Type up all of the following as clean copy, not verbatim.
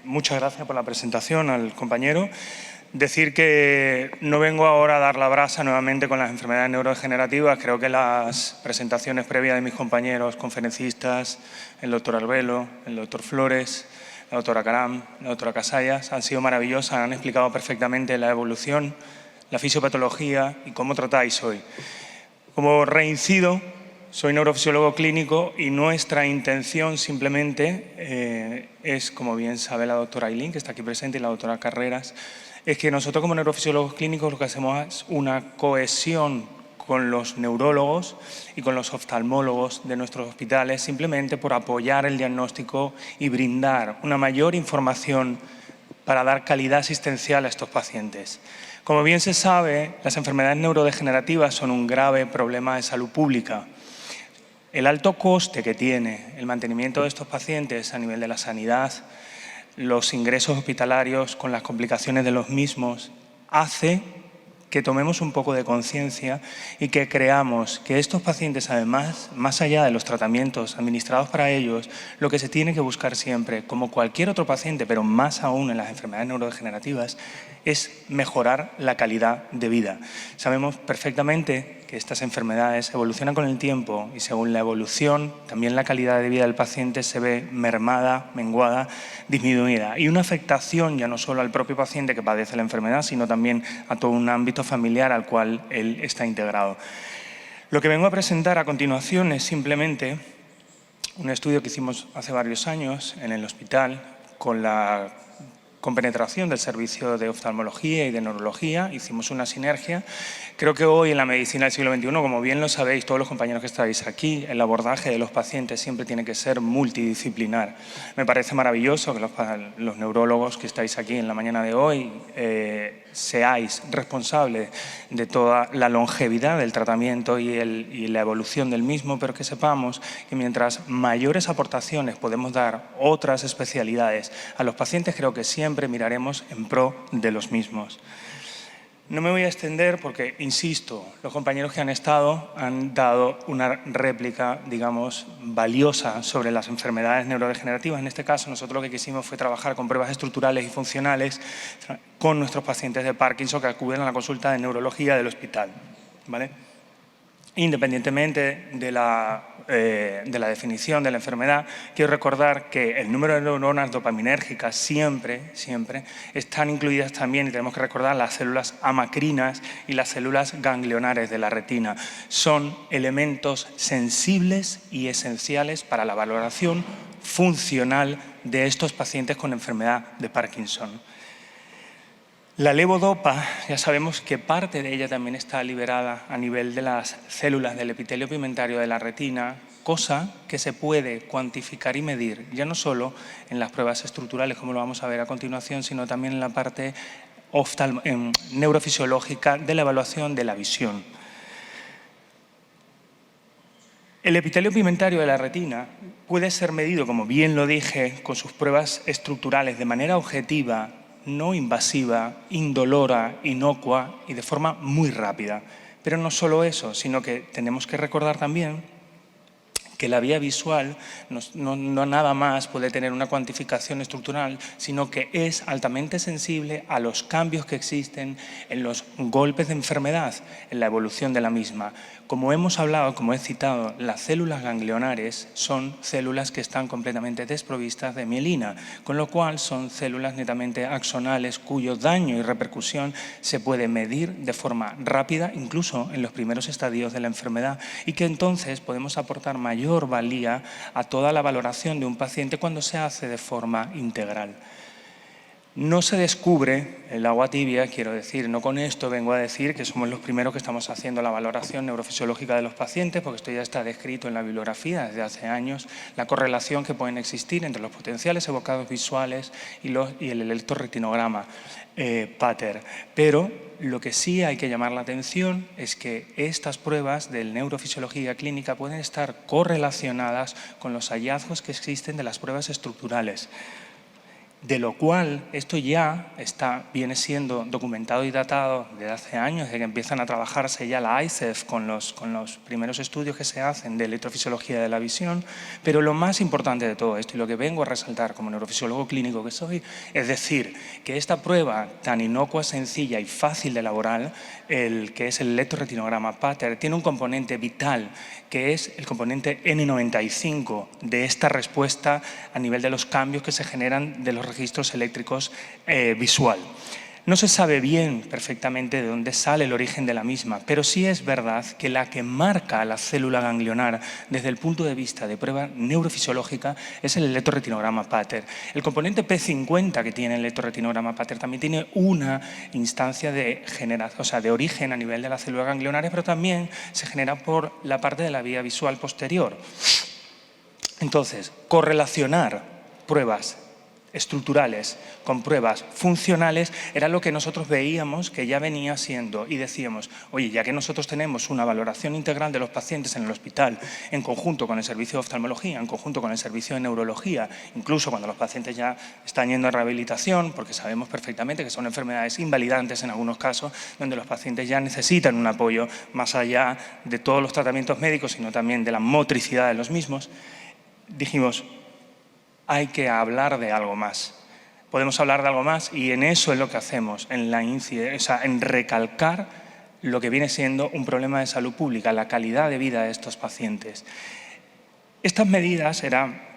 Muchas gracias por la presentación al compañero. Decir que no vengo ahora a dar la brasa nuevamente con las enfermedades neurodegenerativas. Creo que las presentaciones previas de mis compañeros conferencistas, el doctor Albelo, el doctor Flores, la doctora Caram, la doctora Casallas, han sido maravillosas, han explicado perfectamente la evolución, la fisiopatología y cómo tratáis hoy. Como reincido, soy neurofisiólogo clínico y nuestra intención simplemente es, como bien sabe la doctora Ailín, que está aquí presente, y la doctora Carreras, es que nosotros como neurofisiólogos clínicos lo que hacemos es una cohesión con los neurólogos y con los oftalmólogos de nuestros hospitales, simplemente por apoyar el diagnóstico y brindar una mayor información para dar calidad asistencial a estos pacientes. Como bien se sabe, las enfermedades neurodegenerativas son un grave problema de salud pública. El alto coste que tiene el mantenimiento de estos pacientes a nivel de la sanidad, los ingresos hospitalarios con las complicaciones de los mismos, hace que tomemos un poco de conciencia y que creamos que estos pacientes, además, más allá de los tratamientos administrados para ellos, lo que se tiene que buscar siempre, como cualquier otro paciente, pero más aún en las enfermedades neurodegenerativas, es mejorar la calidad de vida. Sabemos perfectamente que estas enfermedades evolucionan con el tiempo y según la evolución, también la calidad de vida del paciente se ve mermada, menguada, disminuida. Y una afectación ya no solo al propio paciente que padece la enfermedad, sino también a todo un ámbito familiar al cual él está integrado. Lo que vengo a presentar a continuación es simplemente un estudio que hicimos hace varios años en el hospital con penetración del servicio de oftalmología y de neurología. Hicimos una sinergia. Creo que hoy en la medicina del siglo XXI, como bien lo sabéis todos los compañeros que estáis aquí, el abordaje de los pacientes siempre tiene que ser multidisciplinar. Me parece maravilloso que los neurólogos que estáis aquí en la mañana de hoy seáis responsables de toda la longevidad del tratamiento y la evolución del mismo, pero que sepamos que mientras mayores aportaciones podemos dar otras especialidades a los pacientes, creo que siempre miraremos en pro de los mismos. No me voy a extender porque, insisto, los compañeros que han estado han dado una réplica, digamos, valiosa sobre las enfermedades neurodegenerativas. En este caso, nosotros lo que quisimos fue trabajar con pruebas estructurales y funcionales con nuestros pacientes de Parkinson que acuden a la consulta de neurología del hospital, ¿vale? Independientemente de la definición de la enfermedad, quiero recordar que el número de neuronas dopaminérgicas siempre están incluidas también, y tenemos que recordar, las células amacrinas y las células ganglionares de la retina. Son elementos sensibles y esenciales para la valoración funcional de estos pacientes con enfermedad de Parkinson. La levodopa, ya sabemos que parte de ella también está liberada a nivel de las células del epitelio pigmentario de la retina, cosa que se puede cuantificar y medir, ya no solo en las pruebas estructurales, como lo vamos a ver a continuación, sino también en la parte neurofisiológica de la evaluación de la visión. El epitelio pigmentario de la retina puede ser medido, como bien lo dije, con sus pruebas estructurales de manera objetiva, no invasiva, indolora, inocua y de forma muy rápida. Pero no solo eso, sino que tenemos que recordar también que la vía visual no nada más puede tener una cuantificación estructural, sino que es altamente sensible a los cambios que existen en los golpes de enfermedad, en la evolución de la misma. Como hemos hablado, como he citado, las células ganglionares son células que están completamente desprovistas de mielina, con lo cual son células netamente axonales cuyo daño y repercusión se puede medir de forma rápida, incluso en los primeros estadios de la enfermedad, y que entonces podemos aportar mayor valía a toda la valoración de un paciente cuando se hace de forma integral. No se descubre el agua tibia, quiero decir, no con esto vengo a decir que somos los primeros que estamos haciendo la valoración neurofisiológica de los pacientes, porque esto ya está descrito en la bibliografía desde hace años, la correlación que pueden existir entre los potenciales evocados visuales y el electroretinograma Pater. Pero lo que sí hay que llamar la atención es que estas pruebas de neurofisiología clínica pueden estar correlacionadas con los hallazgos que existen de las pruebas estructurales. de lo cual esto ya viene siendo documentado y datado desde hace años, desde que empiezan a trabajarse ya la ICEF con los primeros estudios que se hacen de electrofisiología de la visión, pero lo más importante de todo esto, y lo que vengo a resaltar como neurofisiólogo clínico que soy, es decir, que esta prueba tan inocua, sencilla y fácil de elaborar, que es el electroretinograma Pater, tiene un componente vital, que es el componente N95 de esta respuesta a nivel de los cambios que se generan de los registros eléctricos visual. No se sabe bien perfectamente de dónde sale el origen de la misma, pero sí es verdad que la que marca a la célula ganglionar desde el punto de vista de prueba neurofisiológica es el electroretinograma Pater. El componente P50 que tiene el electroretinograma Pater también tiene una instancia de generación, o sea, de origen a nivel de las células ganglionares, pero también se genera por la parte de la vía visual posterior. Entonces, correlacionar pruebas estructurales con pruebas funcionales era lo que nosotros veíamos que ya venía siendo y decíamos, oye, ya que nosotros tenemos una valoración integral de los pacientes en el hospital en conjunto con el servicio de oftalmología, en conjunto con el servicio de neurología, incluso cuando los pacientes ya están yendo a rehabilitación, porque sabemos perfectamente que son enfermedades invalidantes en algunos casos, donde los pacientes ya necesitan un apoyo más allá de todos los tratamientos médicos, sino también de la motricidad de los mismos, dijimos, hay que hablar de algo más. Podemos hablar de algo más y en eso es lo que hacemos, en recalcar lo que viene siendo un problema de salud pública, la calidad de vida de estos pacientes. Estas medidas eran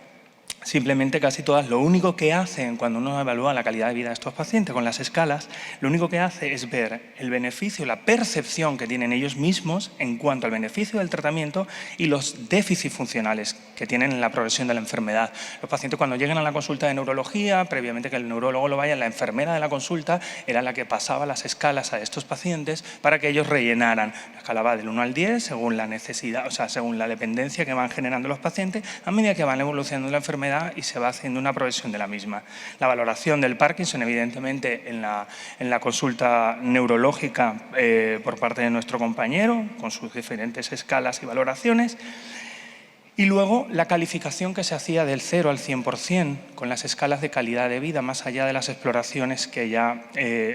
simplemente casi todas, lo único que hacen cuando uno evalúa la calidad de vida de estos pacientes con las escalas, lo único que hace es ver el beneficio, la percepción que tienen ellos mismos en cuanto al beneficio del tratamiento y los déficits funcionales que tienen en la progresión de la enfermedad. Los pacientes cuando llegan a la consulta de neurología, previamente que el neurólogo lo vaya, la enfermera de la consulta era la que pasaba las escalas a estos pacientes para que ellos rellenaran. La escala va del 1 al 10 según la necesidad, o sea, según la dependencia que van generando los pacientes a medida que van evolucionando la enfermedad y se va haciendo una progresión de la misma. La valoración del Parkinson, evidentemente, en la consulta neurológica por parte de nuestro compañero, con sus diferentes escalas y valoraciones. Y luego la calificación que se hacía del 0 al 100% con las escalas de calidad de vida, más allá de las exploraciones que ya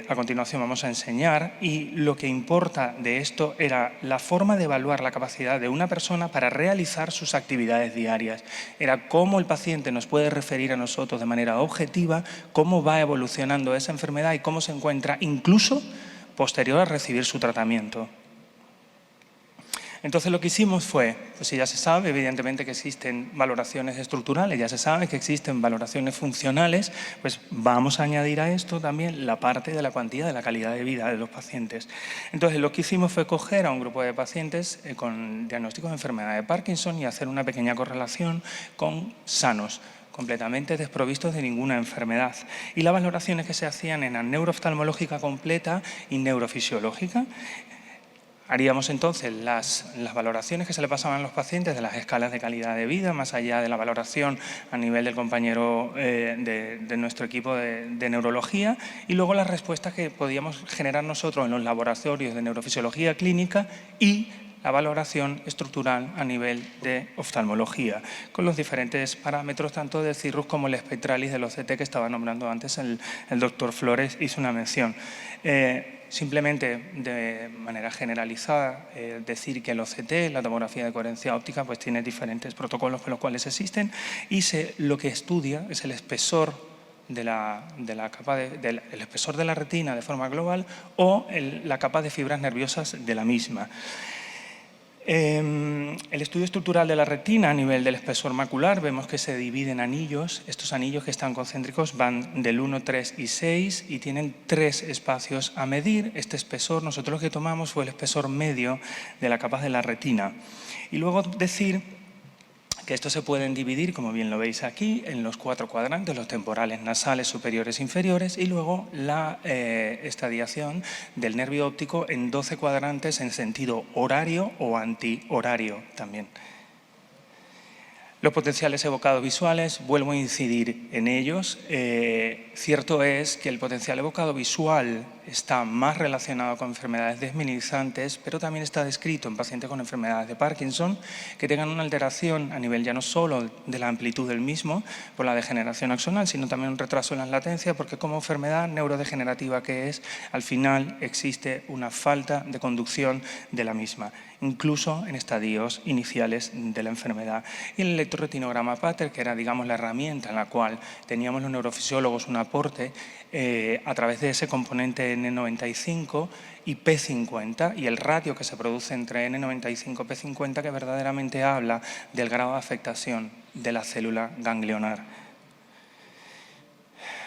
a continuación vamos a enseñar. Y lo que importa de esto era la forma de evaluar la capacidad de una persona para realizar sus actividades diarias. Era cómo el paciente nos puede referir a nosotros de manera objetiva cómo va evolucionando esa enfermedad y cómo se encuentra incluso posterior a recibir su tratamiento. Entonces lo que hicimos fue, pues si ya se sabe evidentemente que existen valoraciones estructurales, ya se sabe que existen valoraciones funcionales, pues vamos a añadir a esto también la parte de la cuantía de la calidad de vida de los pacientes. Entonces lo que hicimos fue coger a un grupo de pacientes con diagnóstico de enfermedad de Parkinson y hacer una pequeña correlación con sanos, completamente desprovistos de ninguna enfermedad. Y las valoraciones que se hacían eran neurooftalmológica completa y neurofisiológica. Haríamos entonces las valoraciones que se le pasaban a los pacientes de las escalas de calidad de vida, más allá de la valoración a nivel del compañero de nuestro equipo de neurología, y luego las respuestas que podíamos generar nosotros en los laboratorios de neurofisiología clínica y la valoración estructural a nivel de oftalmología, con los diferentes parámetros tanto de CIRRUS como el Spectralis del OCT que estaba nombrando antes el doctor Flores, hizo una mención. Simplemente, de manera generalizada, decir que el OCT, la tomografía de coherencia óptica, pues tiene diferentes protocolos por los cuales existen y lo que estudia es el espesor de la capa el espesor de la retina de forma global o la capa de fibras nerviosas de la misma. El estudio estructural de la retina a nivel del espesor macular vemos que se divide en anillos. Estos anillos que están concéntricos van del 1, 3 y 6 y tienen 3 espacios a medir. Este espesor nosotros lo que tomamos fue el espesor medio de la capa de la retina. Y luego decir que estos se pueden dividir, como bien lo veis aquí, en los 4 cuadrantes, los temporales, nasales, superiores e inferiores, y luego la estadiación del nervio óptico en 12 cuadrantes en sentido horario o antihorario también. Los potenciales evocados visuales, vuelvo a incidir en ellos. Cierto es que el potencial evocado visual está más relacionado con enfermedades desminimizantes, pero también está descrito en pacientes con enfermedades de Parkinson que tengan una alteración a nivel ya no solo de la amplitud del mismo por la degeneración axonal, sino también un retraso en las latencias, porque como enfermedad neurodegenerativa que es, al final existe una falta de conducción de la misma, incluso en estadios iniciales de la enfermedad. Y el electroretinograma Pater, que era, digamos, la herramienta en la cual teníamos los neurofisiólogos un aporte a través de ese componente N95 y P50, y el ratio que se produce entre N95 y P50, que verdaderamente habla del grado de afectación de la célula ganglionar.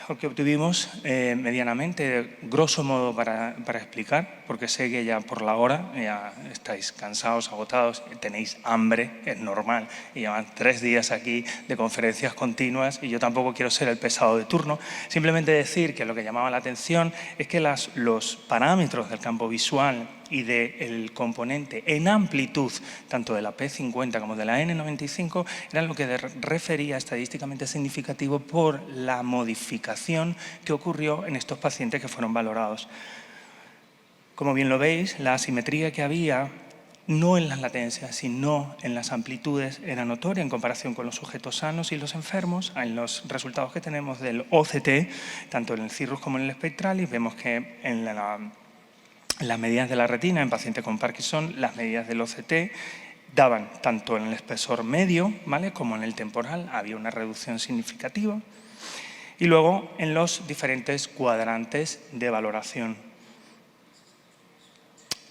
Lo que obtuvimos medianamente, grosso modo para explicar, porque sé que ya por la hora ya estáis cansados, agotados, tenéis hambre, es normal, y llevan 3 días aquí de conferencias continuas y yo tampoco quiero ser el pesado de turno. Simplemente decir que lo que llamaba la atención es que los parámetros del campo visual y del componente en amplitud, tanto de la P50 como de la N95, eran lo que refería estadísticamente significativo por la modificación que ocurrió en estos pacientes que fueron valorados. Como bien lo veis, la asimetría que había, no en las latencias, sino en las amplitudes, era notoria en comparación con los sujetos sanos y los enfermos. En los resultados que tenemos del OCT, tanto en el cirrus como en el spectralis, vemos que en las medidas de la retina en pacientes con Parkinson, las medidas del OCT daban tanto en el espesor medio, ¿vale?, como en el temporal, había una reducción significativa. Y luego en los diferentes cuadrantes de valoración.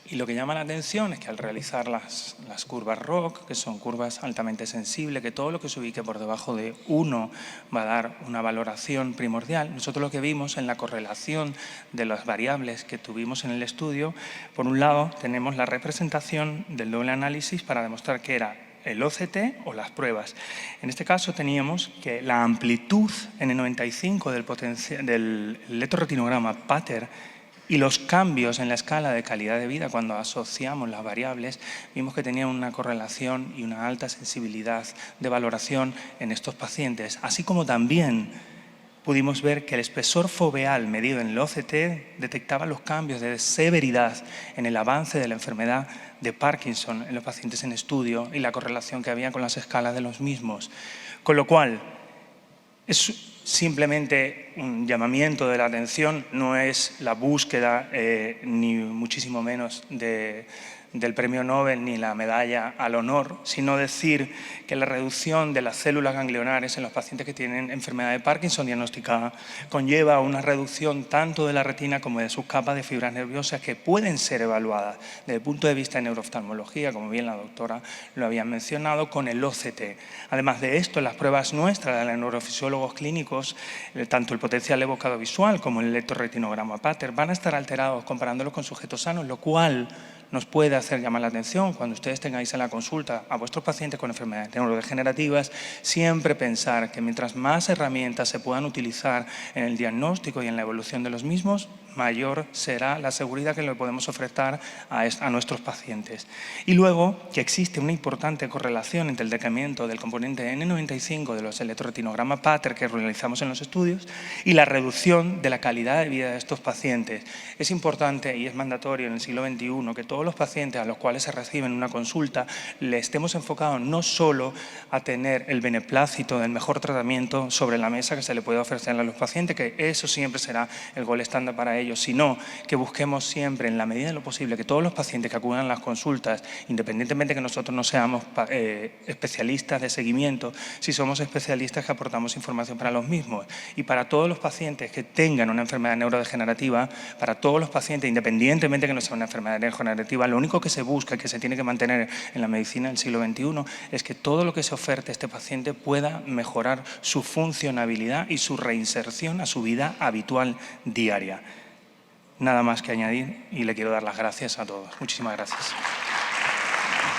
Y lo que llama la atención es que al realizar las curvas ROC, que son curvas altamente sensibles, que todo lo que se ubique por debajo de 1 va a dar una valoración primordial, nosotros lo que vimos en la correlación de las variables que tuvimos en el estudio, por un lado tenemos la representación del doble análisis para demostrar que era el OCT o las pruebas. En este caso teníamos que la amplitud N95 del electroretinograma Pater y los cambios en la escala de calidad de vida cuando asociamos las variables, vimos que tenían una correlación y una alta sensibilidad de valoración en estos pacientes, así como también pudimos ver que el espesor foveal medido en el OCT detectaba los cambios de severidad en el avance de la enfermedad de Parkinson en los pacientes en estudio y la correlación que había con las escalas de los mismos. Con lo cual, es simplemente un llamamiento de la atención, no es la búsqueda ni muchísimo menos del premio Nobel ni la medalla al honor, sino decir que la reducción de las células ganglionares en los pacientes que tienen enfermedad de Parkinson diagnosticada conlleva una reducción tanto de la retina como de sus capas de fibras nerviosas que pueden ser evaluadas desde el punto de vista de neurooftalmología, como bien la doctora lo había mencionado, con el OCT. Además de esto, las pruebas nuestras de los neurofisiólogos clínicos, tanto el potencial evocado visual como el electroretinograma Pater, van a estar alterados comparándolos con sujetos sanos, lo cual nos puede hacer llamar la atención cuando ustedes tengáis en la consulta a vuestros pacientes con enfermedades neurodegenerativas, siempre pensar que mientras más herramientas se puedan utilizar en el diagnóstico y en la evolución de los mismos, mayor será la seguridad que le podemos ofrecer a nuestros pacientes. Y luego que existe una importante correlación entre el decremento del componente N95 de los electroretinogramas Pater que realizamos en los estudios y la reducción de la calidad de vida de estos pacientes. Es importante y es mandatorio en el siglo XXI que todos los pacientes a los cuales se reciben una consulta le estemos enfocados no solo a tener el beneplácito del mejor tratamiento sobre la mesa que se le puede ofrecer a los pacientes, que eso siempre será el gol estándar para ellos, sino que busquemos siempre, en la medida de lo posible, que todos los pacientes que acudan a las consultas, independientemente que nosotros no seamos especialistas de seguimiento, si somos especialistas que aportamos información para los mismos. Y para todos los pacientes que tengan una enfermedad neurodegenerativa, para todos los pacientes, independientemente que no sea una enfermedad neurodegenerativa, lo único que se busca y que se tiene que mantener en la medicina del siglo XXI es que todo lo que se oferte a este paciente pueda mejorar su funcionabilidad y su reinserción a su vida habitual diaria. Nada más que añadir y le quiero dar las gracias a todos. Muchísimas gracias.